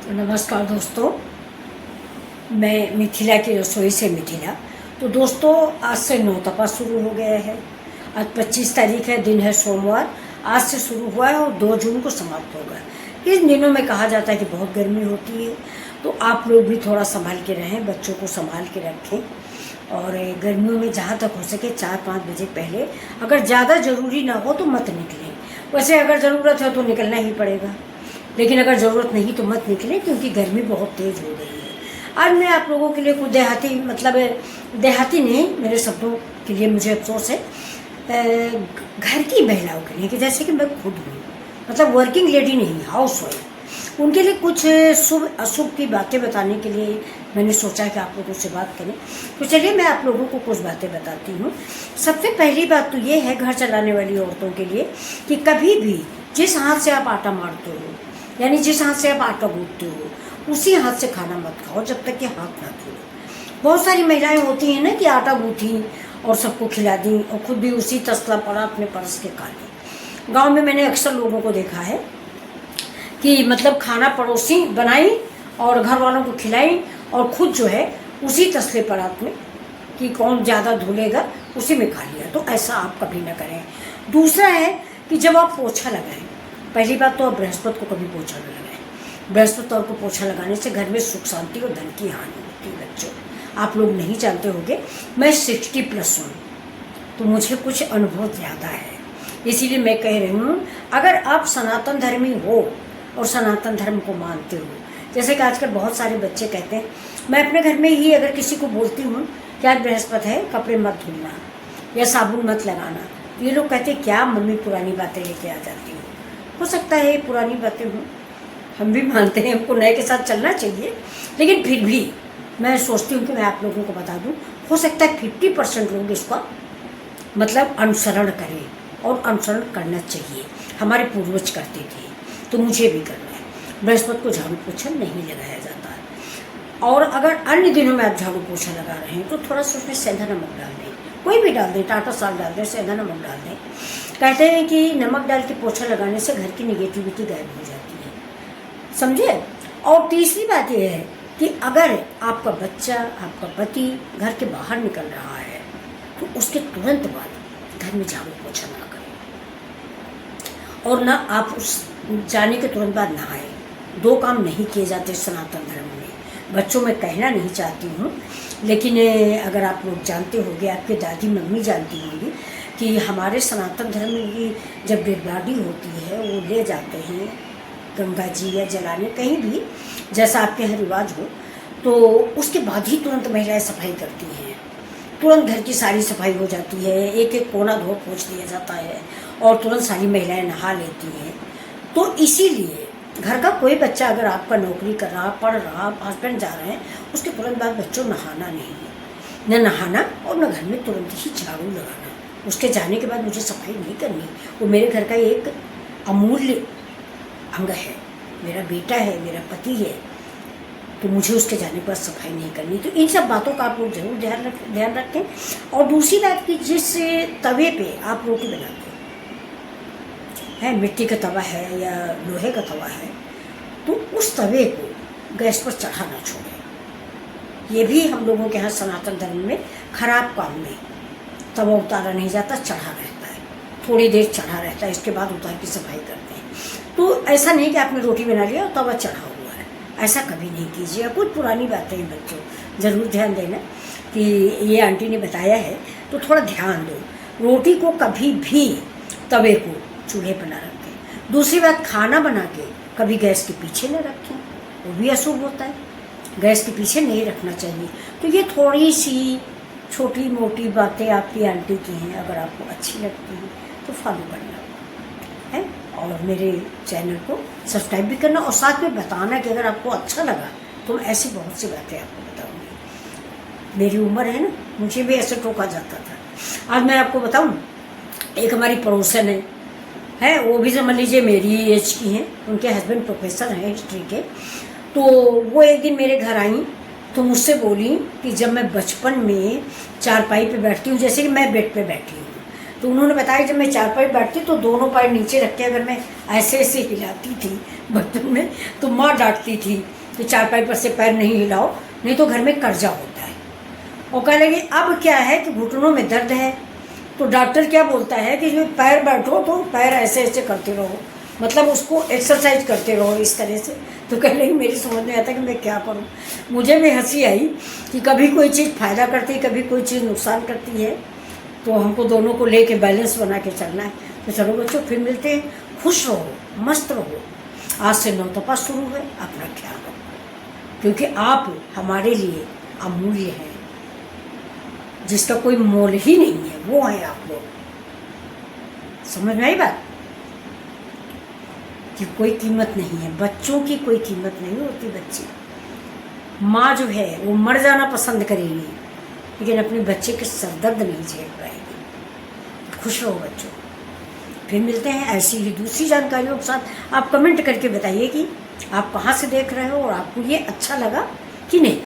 नमस्कार दोस्तों, मैं मिथिला की रसोई से मिथिला। तो दोस्तों, आज से नौतपा शुरू हो गया है। आज 25 तारीख है, दिन है सोमवार। आज से शुरू हुआ है और 2 जून को समाप्त होगा। इन दिनों में कहा जाता है कि बहुत गर्मी होती है, तो आप लोग भी थोड़ा संभाल के रहें, बच्चों को संभाल के रखें। और गर्मियों में जहाँ तक हो सके 4-5 बजे पहले, अगर ज़्यादा ज़रूरी ना हो तो मत निकलें। वैसे अगर ज़रूरत है तो निकलना ही पड़ेगा, लेकिन अगर ज़रूरत नहीं तो मत निकलें, क्योंकि गर्मी बहुत तेज़ हो गई है। आज मैं आप लोगों के लिए कुछ देहाती नहीं, मेरे शब्दों के लिए मुझे अफसोस है, घर की महिलाओं के लिए, कि जैसे कि मैं खुद हूँ, मतलब वर्किंग लेडी नहीं, हाउस वाइफ, उनके लिए कुछ शुभ अशुभ की बातें बताने के लिए मैंने सोचा कि आप लोगों से बात करें। तो चलिए मैं आप लोगों को कुछ बातें बताती हूँ। सबसे पहली बात तो ये है घर चलाने वाली औरतों के लिए, कि कभी भी जिस हाथ से आप आटा मारते हो, यानी जिस हाथ से आप आटा गूंथते हो, उसी हाथ से खाना मत खाओ जब तक कि हाथ ना धो। बहुत सारी महिलाएं होती हैं ना कि आटा गूंथी और सबको खिला दी और खुद भी उसी तसला पड़ा अपने परस के खा ली। गाँव में मैंने अक्सर लोगों को देखा है कि मतलब खाना पड़ोसी बनाई और घर वालों को खिलाई और खुद जो है उसी तसले परात में, कि कौन ज़्यादा धुलेगा, उसी में खा लिया। तो ऐसा आप कभी ना करें। दूसरा है कि जब आप पोछा लगाएं, पहली बात तो आप बृहस्पति को कभी पोछा न लगाएं। बृहस्पतिवार को पोछा लगाने से घर में सुख शांति और धन की हानि होती है। बच्चों, आप लोग नहीं जानते होंगे, मैं 60+ हूँ, तो मुझे कुछ अनुभव ज़्यादा है, इसीलिए मैं कह रही हूँ। अगर आप सनातन धर्मी हो और सनातन धर्म को मानते हो, जैसे कि आजकल बहुत सारे बच्चे कहते हैं, मैं अपने घर में ही अगर किसी को बोलती हूँ कि आज बृहस्पति है, कपड़े मत धुलना या साबुन मत लगाना, ये लोग कहते हैं क्या मम्मी पुरानी बातें लेके आ जाती हो सकता है पुरानी बातें हों, हम भी मानते हैं, हमको नए के साथ चलना चाहिए, लेकिन फिर भी मैं सोचती हूँ कि मैं आप लोगों को बता दूँ, हो सकता है 50% लोग इसका मतलब अनुसरण करें, और अनुसरण करना चाहिए। हमारे पूर्वज करते थे तो मुझे भी करना है। बृहस्पति को झाड़ू पोछा नहीं लगाया जाता है। और अगर अन्य दिनों में आप झाड़ू पोछा लगा रहे हैं तो थोड़ा सा उसमें सेंधा नमक डाल दें, कोई भी डाल दें, टाटा साल डाल दें, सेंधा नमक डाल दें। कहते हैं कि नमक डाल के पोछा लगाने से घर की निगेटिविटी गायब हो जाती है, समझे। और तीसरी बात यह है कि अगर आपका बच्चा, आपका पति घर के बाहर निकल रहा है तो उसके तुरंत बाद घर में झाड़ू पोछा ना करें, और ना आप उस जाने के तुरंत बाद नहाएं। 2 काम नहीं किए जाते सनातन धर्म में। बच्चों में कहना नहीं चाहती हूँ, लेकिन अगर आप लोग जानते होंगे, आपके दादी मम्मी जानती होंगी कि हमारे सनातन धर्म की जब डेड बॉडी होती है वो ले जाते हैं गंगा जी या जलाने, कहीं भी जैसा आपके यहाँ रिवाज हो, तो उसके बाद ही तुरंत महिलाएं सफाई करती हैं। तुरंत घर की सारी सफाई हो जाती है, एक एक कोना धो पोंछ दिया जाता है और तुरंत सारी महिलाएं नहा लेती हैं। तो इसीलिए घर का कोई बच्चा अगर आपका नौकरी कर रहा, पढ़ रहा, हस्बैंड जा रहे हैं, उसके तुरंत बाद बच्चों नहाना नहीं है, न नहाना और न घर में तुरंत ही झाड़ू लगाना। उसके जाने के बाद मुझे सफाई नहीं करनी, वो मेरे घर का एक अमूल्य अंग है, मेरा बेटा है, मेरा पति है, तो मुझे उसके जाने के बाद सफाई नहीं करनी। तो इन सब बातों का आप लोग जरूर ध्यान रखें। और दूसरी बात कि जिस तवे पे आप रोटी बनाते हैं, मिट्टी का तवा है या लोहे का तवा है, तो उस तवे को गैस पर चढ़ा ना छोड़ें। ये भी हम लोगों के यहाँ सनातन धर्म में खराब काम में तवा उतारा नहीं जाता, चढ़ा रहता है, थोड़ी देर चढ़ा रहता है, इसके बाद उतार की सफाई करते हैं। तो ऐसा नहीं कि आपने रोटी बना लिया और तवा चढ़ा हुआ है, ऐसा कभी नहीं कीजिए। कुछ पुरानी बातें हैं बच्चों, ज़रूर ध्यान देना कि ये आंटी ने बताया है, तो थोड़ा ध्यान दो। रोटी को कभी भी तवे को चूल्हे पर ना रखें। दूसरी बात, खाना बना के कभी गैस के पीछे न रखें, वो भी अशुभ होता है, गैस के पीछे नहीं रखना चाहिए। तो ये थोड़ी सी छोटी मोटी बातें आपकी आंटी की हैं, अगर आपको अच्छी लगती हैं तो फॉलो करना है, और मेरे चैनल को सब्सक्राइब भी करना, और साथ में बताना कि अगर आपको अच्छा लगा तो मैं ऐसी बहुत सी बातें आपको बताऊँगी। मेरी उम्र है ना, मुझे भी ऐसे टोका जाता था। आज मैं आपको बताऊँ, एक हमारी पड़ोसन है, वो भी समझ लीजिए मेरी एज की हैं, उनके हस्बैंड प्रोफेसर हैं हिस्ट्री के। तो वो एक दिन मेरे घर आई तो मुझसे बोली कि जब मैं बचपन में चारपाई पे बैठती हूँ, जैसे कि मैं बेड पे बैठी हूँ, तो उन्होंने बताया जब मैं चारपाई बैठती तो दोनों पैर नीचे रख के अगर मैं ऐसे ऐसे हिलाती थी बचपन में तो माँ डांटती थी कि चारपाई पर से पैर नहीं हिलाओ, नहीं तो घर में कर्जा होता है। और कह लगी अब क्या है कि घुटनों में दर्द है, तो डॉक्टर क्या बोलता है कि जो पैर बैठो तो पैर ऐसे ऐसे करते रहो, मतलब उसको एक्सरसाइज करते रहो इस तरह से। तो कह लगी मेरी समझ में आता कि मैं क्या करूं। मुझे भी हंसी आई कि कभी कोई चीज़ फ़ायदा करती है, कभी कोई चीज़ नुकसान करती है, तो हमको दोनों को लेके बैलेंस बना के चलना है। तो चलो बच्चों फिर मिलते हैं, खुश रहो, मस्त रहो। आज से 9 तपास शुरू है, अपना ख्याल रखो, क्योंकि आप हमारे लिए अमूल्य हैं, जिसका कोई मोल ही नहीं है, वो है आप लोग। समझ में आई बात कि कोई कीमत नहीं है, बच्चों की कोई कीमत नहीं होती। बच्चे माँ जो है वो मर जाना पसंद करेगी, लेकिन अपने बच्चे के सरदर्द नहीं झेल पाएगी। खुश रहो बच्चों। फिर मिलते हैं ऐसी ही दूसरी जानकारियों के साथ। आप कमेंट करके बताइए कि आप कहाँ से देख रहे हो और आपको ये अच्छा लगा कि नहीं।